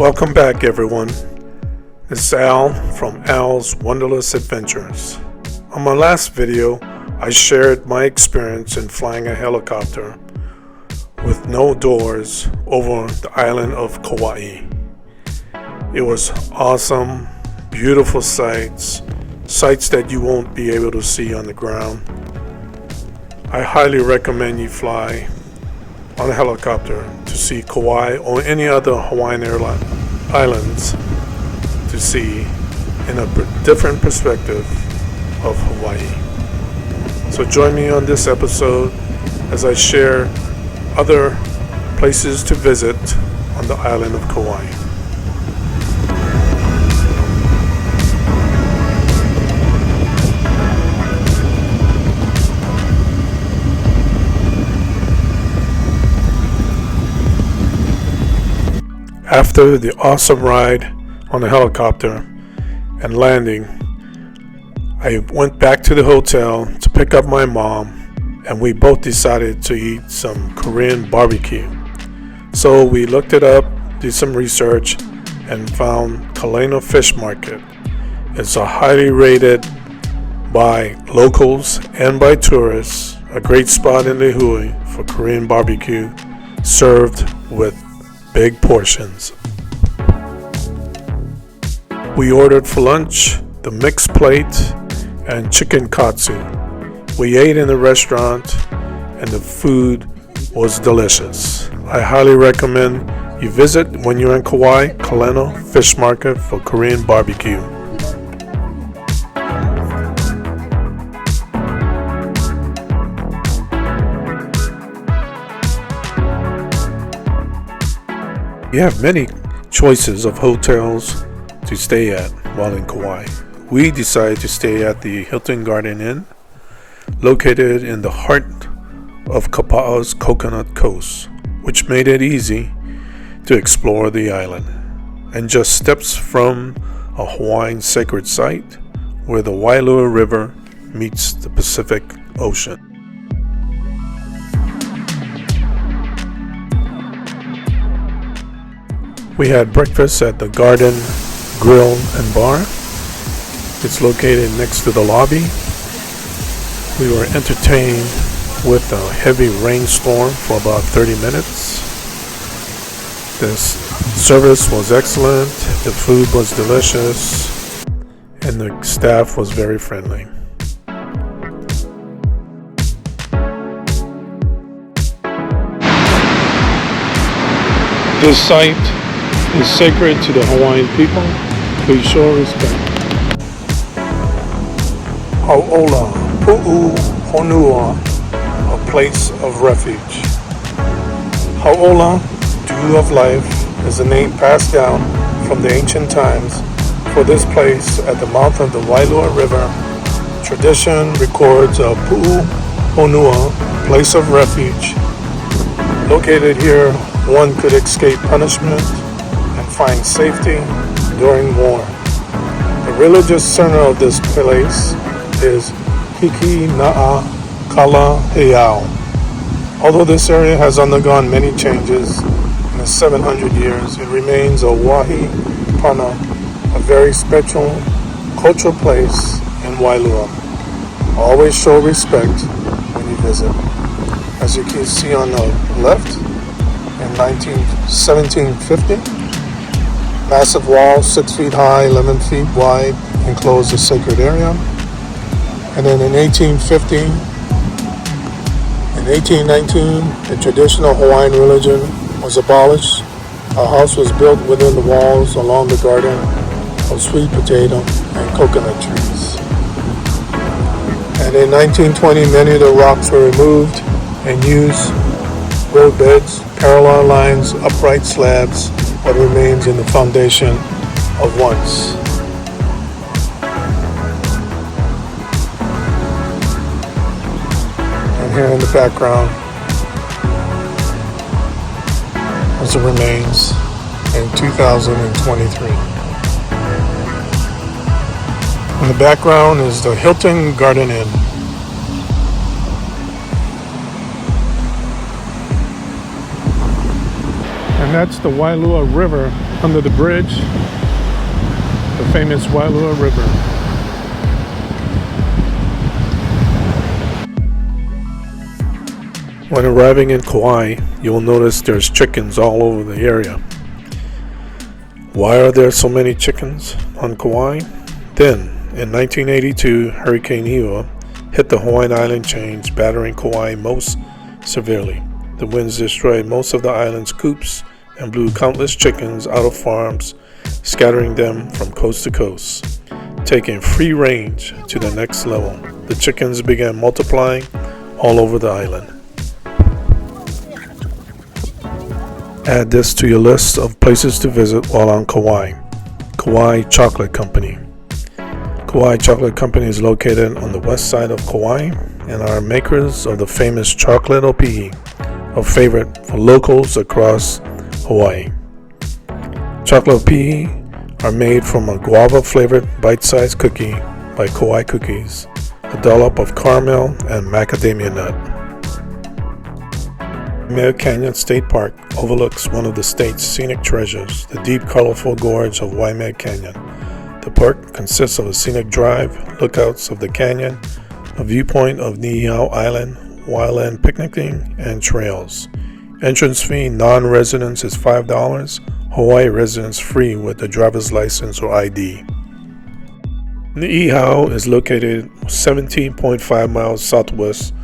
Welcome back, everyone. This is Al from Al's Wonderless Adventures. On my last video, I shared my experience in flying a helicopter with no doors over the island of Kauai. It was awesome, beautiful sights that you won't be able to see on the ground. I highly recommend you fly on a helicopter to see Kauai or any other Hawaiian Airlines islands to see in a different perspective of Hawaii. So join me on this episode as I share other places to visit on the island of Kauai. After the awesome ride on the helicopter and landing, I went back to the hotel to pick up my mom, and we both decided to eat some Korean barbecue. So we looked it up, did some research, and found Kalena Fish Market. It's a highly rated by locals and by tourists, a great spot in Lihue for Korean barbecue served with big portions. We ordered for lunch the mixed plate and chicken katsu. We ate in the restaurant and the food was delicious. I highly recommend you visit when you're in Kauai, Kalena Fish Market for Korean barbecue. You have many choices of hotels to stay at while in Kauai. We decided to stay at the Hilton Garden Inn, located in the heart of Kapaa's Coconut Coast, which made it easy to explore the island, and just steps from a Hawaiian sacred site where the Waialo River meets the Pacific Ocean. We had breakfast at the Garden Grille and Bar. It's located next to the lobby. We were entertained with a heavy rainstorm for about 30 minutes. The service was excellent, the food was delicious, and the staff was very friendly. This site is sacred to the Hawaiian people. Please show respect. Hau'ola Pu'u Honua, a place of refuge. Hau'ola, dew of life, is a name passed down from the ancient times for this place at the mouth of the Waialo River. Tradition records a Pu'u Honua, place of refuge. Located here, one could escape punishment and find safety during war. The religious center of this place is Hiki Na'a Kala Heiau. Although this area has undergone many changes in the 700 years, it remains a wahi pana, a very special cultural place in Wailua. Always show respect when you visit. As you can see on the left, in 1750, massive wall, 6 feet high, 11 feet wide, enclosed the sacred area. And then in 1850, in 1819, the traditional Hawaiian religion was abolished. A house was built within the walls along the garden of sweet potato and coconut trees. And in 1920, many of the rocks were removed and used roadbeds, parallel lines, upright slabs, what remains in the foundation of once. And here in the background is the remains in 2023. In the background is the Hilton Garden Inn. And that's the Waialo River under the bridge, the famous Waialo River. When arriving in Kauai, you'll notice there's chickens all over the area. Why are there so many chickens on Kauai? Then, in 1982, Hurricane Niihau hit the Hawaiian island chains, battering Kauai most severely. The winds destroyed most of the island's coops and blew countless chickens out of farms, scattering them from coast to coast. Taking free range to the next level, the chickens began multiplying all over the island. Add this to your list of places to visit while on Kauai. Kauai Chocolate Company. Kauai Chocolate Company is located on the west side of Kauai and are makers of the famous chocolate opihi, a favorite for locals across Hawaii. Chocolate opihi are made from a guava-flavored bite-sized cookie by Kauai Cookies, a dollop of caramel and macadamia nut. Waimea Canyon State Park overlooks one of the state's scenic treasures, the deep, colorful gorge of Waimea Canyon. The park consists of a scenic drive, lookouts of the canyon, a viewpoint of Niihau Island, wildland picnicking, and trails. Entrance fee non-residents is $5, Hawaii residents free with a driver's license or ID. Niihau is located 17.5 miles southwest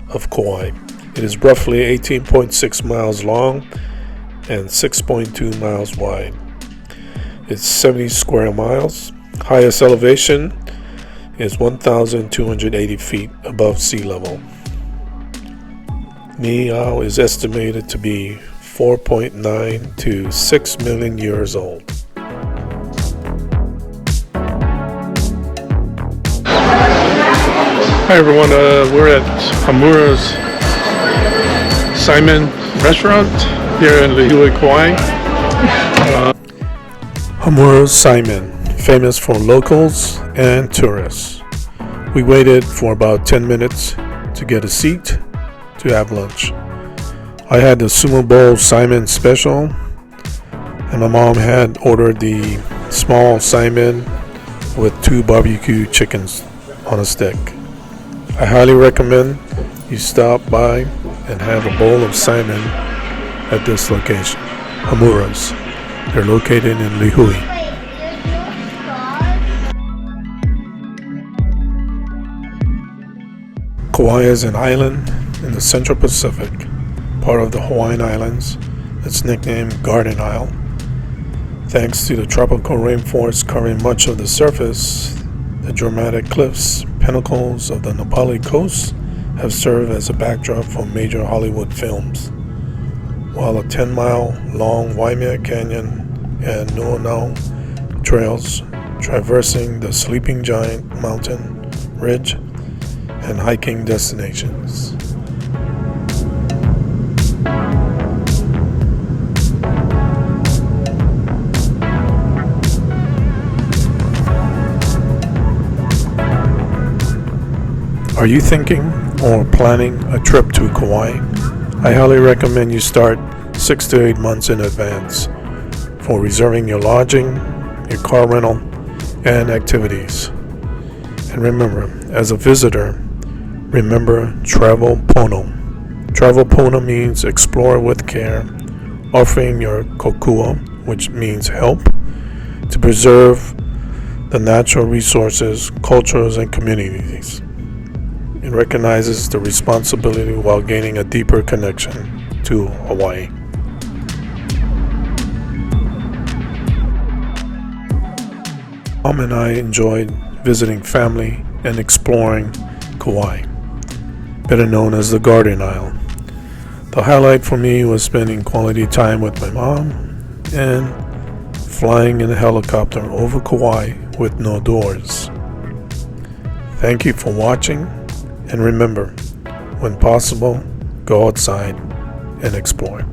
of Kauai. It is roughly 18.6 miles long and 6.2 miles wide. It's 70 square miles. Highest elevation is 1,280 feet above sea level. Niihau is estimated to be 4.9 to 6 million years old. Hi everyone, we're at Hamura's Saimin restaurant here in Lihue, Kauai. Hamura's Saimin, famous for locals and tourists. We waited for about 10 minutes to get a seat to have lunch. I had the sumo bowl Saimin special, and my mom had ordered the small Saimin with 2 barbecue chickens on a stick. I highly recommend you stop by and have a bowl of Saimin at this location, Hamura's. They're located in Lihue. Kauai is an island in the Central Pacific, part of the Hawaiian Islands. It's nicknamed Garden Isle. Thanks to the tropical rainforest covering much of the surface, the dramatic cliffs, pinnacles of the Nepali coast have served as a backdrop for major Hollywood films, while a 10-mile-long Waimea Canyon and Nuonao trails traversing the Sleeping Giant mountain ridge and hiking destinations. Are you thinking or planning a trip to Kauai? I highly recommend you start 6 to 8 months in advance for reserving your lodging, your car rental, and activities. And remember, as a visitor, remember travel pono. Travel pono means explore with care, offering your kokua, which means help, to preserve the natural resources, cultures, and communities. It recognizes the responsibility while gaining a deeper connection to Hawaii. Mom and I enjoyed visiting family and exploring Kauai, better known as the Garden Isle. The highlight for me was spending quality time with my mom and flying in a helicopter over Kauai with no doors. Thank you for watching. And remember, when possible, go outside and explore.